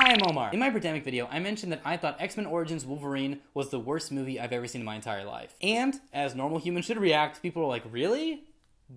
Hi, I'm Omar. In my pandemic video, I mentioned that I thought X-Men Origins Wolverine was the worst movie I've ever seen in my entire life. And, as normal humans should react, people were like, really?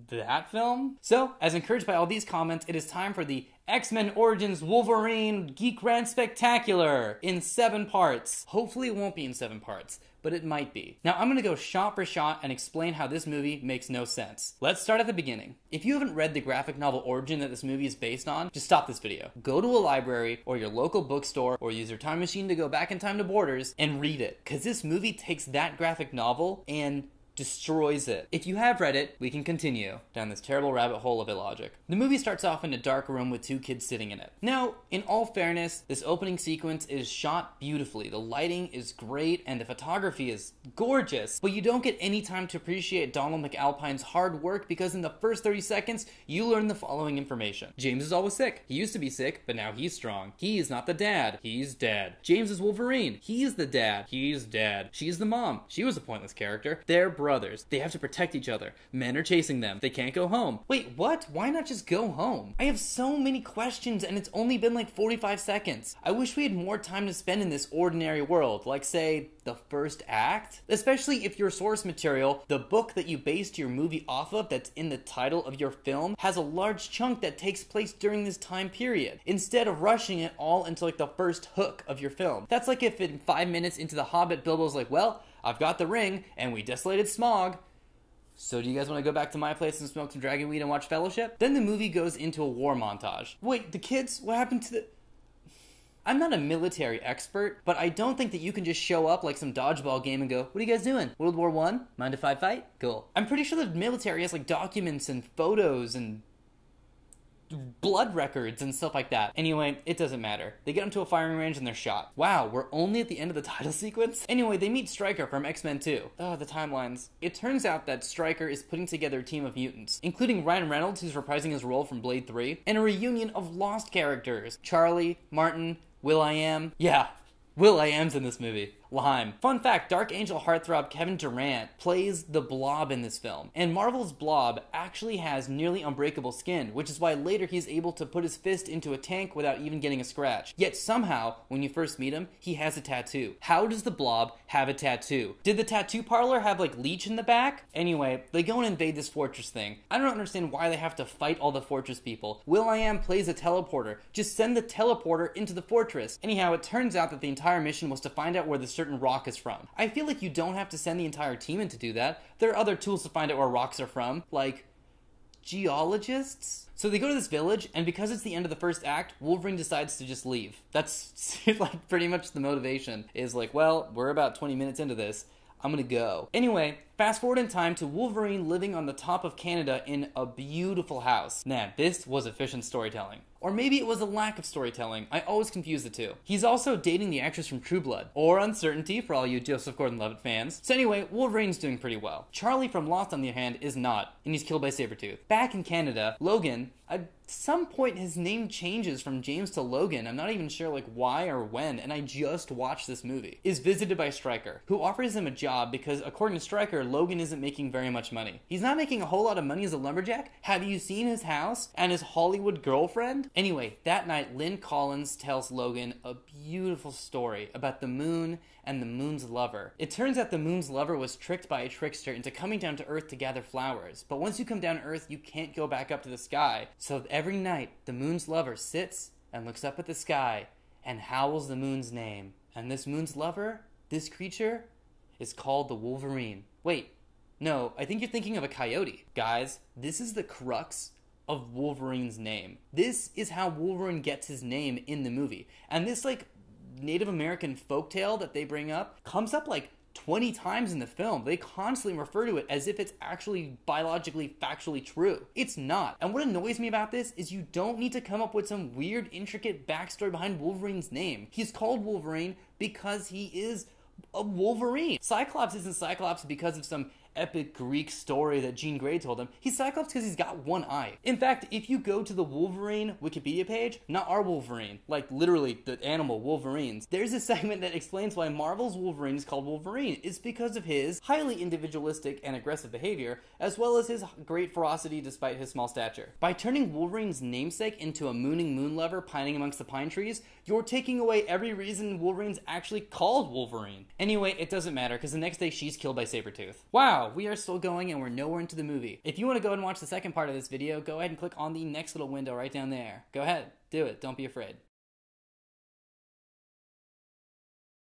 That film? So, as encouraged by all these comments, it is time for the X-Men Origins Wolverine Geek Rant Spectacular in 7 parts. Hopefully it won't be in 7 parts, but it might be. Now I'm gonna go shot for shot and explain how this movie makes no sense. Let's start at the beginning. If you haven't read the graphic novel Origin that this movie is based on, just stop this video. Go to a library or your local bookstore or use your time machine to go back in time to Borders and read it. Cause this movie takes that graphic novel and destroys it. If you have read it, we can continue down this terrible rabbit hole of illogic. The movie starts off in a dark room with 2 kids sitting in it. Now, in all fairness, this opening sequence is shot beautifully. The lighting is great and the photography is gorgeous, but you don't get any time to appreciate Donald McAlpine's hard work because in the first 30 seconds, you learn the following information. James is always sick. He used to be sick, but now he's strong. He is not the dad. He's dead. James is Wolverine. He's the dad. He's dead. She's the mom. She was a pointless character. They're brothers. They have to protect each other. Men are chasing them. They can't go home. Wait, what? Why not just go home? I have so many questions and it's only been like 45 seconds. I wish we had more time to spend in this ordinary world, like say, the first act? Especially if your source material, the book that you based your movie off of that's in the title of your film, has a large chunk that takes place during this time period, instead of rushing it all into like the first hook of your film. That's like if in 5 minutes into The Hobbit, Bilbo's like, well, I've got the ring, and we desolated Smaug. So do you guys want to go back to my place and smoke some dragon weed and watch Fellowship? Then the movie goes into a war montage. Wait, the kids? What happened to the... I'm not a military expert, but I don't think that you can just show up like some dodgeball game and go, what are you guys doing? World War I? Mind if I fight? Cool. I'm pretty sure the military has like documents and photos and blood records and stuff like that. Anyway, it doesn't matter. They get into a firing range and they're shot. Wow, we're only at the end of the title sequence? Anyway, they meet Stryker from X-Men 2. Oh, the timelines. It turns out that Stryker is putting together a team of mutants, including Ryan Reynolds, who's reprising his role from Blade 3, and a reunion of lost characters. Charlie, Martin, Will.i.am. Yeah, Will.i.am's in this movie. Lime. Fun fact, Dark Angel heartthrob Kevin Durant plays the Blob in this film, and Marvel's Blob actually has nearly unbreakable skin, which is why later he's able to put his fist into a tank without even getting a scratch. Yet somehow, when you first meet him, he has a tattoo. How does the Blob have a tattoo? Did the tattoo parlor have like Leech in the back? Anyway, they go and invade this fortress thing. I don't understand why they have to fight all the fortress people. Will.i.am plays a teleporter. Just send the teleporter into the fortress. Anyhow, it turns out that the entire mission was to find out where the certain rock is from. I feel like you don't have to send the entire team in to do that. There are other tools to find out where rocks are from, like geologists. So they go to this village, and because it's the end of the first act, Wolverine decides to just leave. That's like pretty much the motivation, is like, well, we're about 20 minutes into this. I'm gonna go. Anyway, fast forward in time to Wolverine living on the top of Canada in a beautiful house. Man, this was efficient storytelling. Or maybe it was a lack of storytelling. I always confuse the two. He's also dating the actress from True Blood, or Uncertainty for all you Joseph Gordon-Levitt fans. So anyway, Wolverine's doing pretty well. Charlie from Lost, on the other hand, is not, and he's killed by Sabretooth. Back in Canada, Logan, at some point his name changes from James to Logan. I'm not even sure like why or when, and I just watched this movie. Is visited by Stryker, who offers him a job because according to Stryker, Logan isn't making very much money. He's not making a whole lot of money as a lumberjack. Have you seen his house and his Hollywood girlfriend? Anyway, that night, Lynn Collins tells Logan a beautiful story about the moon and the moon's lover. It turns out the moon's lover was tricked by a trickster into coming down to Earth to gather flowers. But once you come down to Earth, you can't go back up to the sky. So every night, the moon's lover sits and looks up at the sky and howls the moon's name. And this moon's lover, this creature, is called the Wolverine. Wait, no, I think you're thinking of a coyote. Guys, this is the crux of Wolverine's name. This is how Wolverine gets his name in the movie. And this like Native American folktale that they bring up comes up like 20 times in the film. They constantly refer to it as if it's actually biologically, factually true. It's not. And what annoys me about this is you don't need to come up with some weird, intricate backstory behind Wolverine's name. He's called Wolverine because he is a Wolverine. Cyclops isn't Cyclops because of some epic Greek story that Jean Grey told him. He's Cyclops because he's got one eye. In fact, if you go to the Wolverine Wikipedia page, not our Wolverine, like literally the animal Wolverines, there's a segment that explains why Marvel's Wolverine is called Wolverine. It's because of his highly individualistic and aggressive behavior, as well as his great ferocity despite his small stature. By turning Wolverine's namesake into a mooning moon lover pining amongst the pine trees, you're taking away every reason Wolverine's actually called Wolverine. Anyway, it doesn't matter, because the next day she's killed by Sabretooth. Wow, we are still going and we're nowhere into the movie. If you want to go and watch the second part of this video, go ahead and click on the next little window right down there. Go ahead, do it, don't be afraid.